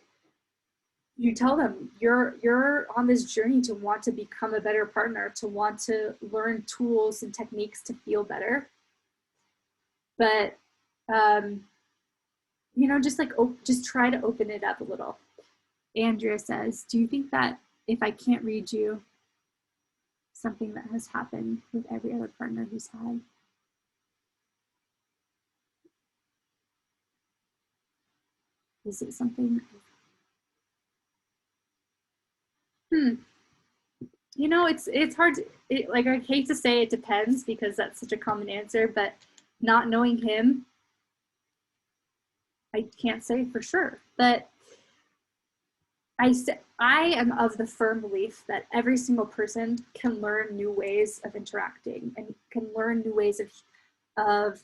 you tell them you're on this journey to want to become a better partner, to want to learn tools and techniques to feel better. But you know, just try to open it up a little. Andrea says, do you think that if I can't read you, something that has happened with every other partner who's had? Is it something? Hmm. You know, it's hard to, like, I hate to say it depends because that's such a common answer, but not knowing him, I can't say for sure. But I am of the firm belief that every single person can learn new ways of interacting and can learn new ways of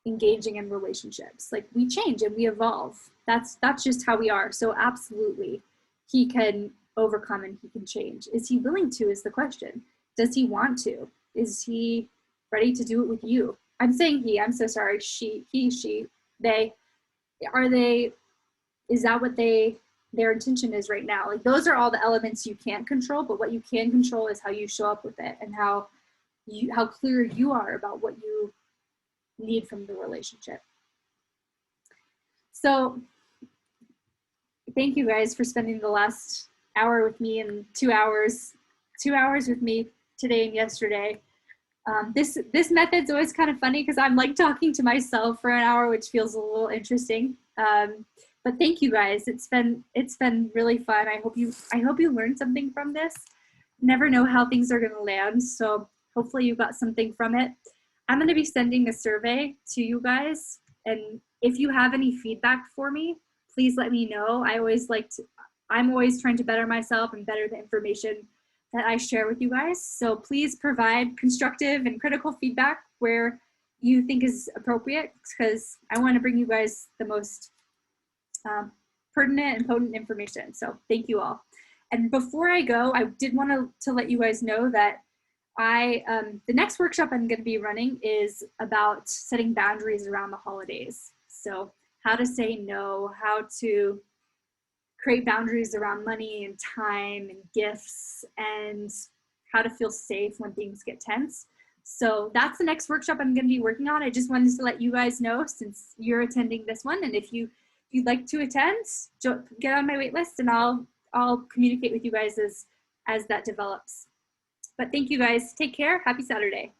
engaging in relationships. Like, we change and we evolve. That's just how we are. So absolutely, he can overcome and he can change. Is he willing to, is the question. Does he want to? Is he ready to do it with you? I'm saying he, I'm so sorry. She, they, are they, is that what their intention is right now? Like, those are all the elements you can't control, but what you can control is how you show up with it and how clear you are about what you need from the relationship. So thank you guys for spending the last hour with me and 2 hours with me today and yesterday. This method's always kind of funny because I'm like talking to myself for an hour, which feels a little interesting. But thank you guys. It's been really fun. I hope you learned something from this. Never know how things are going to land, so hopefully you got something from it. I'm going to be sending a survey to you guys, and if you have any feedback for me, please let me know. I'm always trying to better myself and better the information that I share with you guys. So please provide constructive and critical feedback where you think is appropriate, because I want to bring you guys the most pertinent and potent information. So thank you all. And before I go, I did want to let you guys know that the next workshop I'm going to be running is about setting boundaries around the holidays. So how to say no, how to create boundaries around money and time and gifts, and how to feel safe when things get tense. So that's the next workshop I'm going to be working on. I just wanted to let you guys know, since you're attending this one, and if you'd like to attend, get on my wait list, and I'll communicate with you guys as that develops. But thank you guys. Take care. Happy Saturday.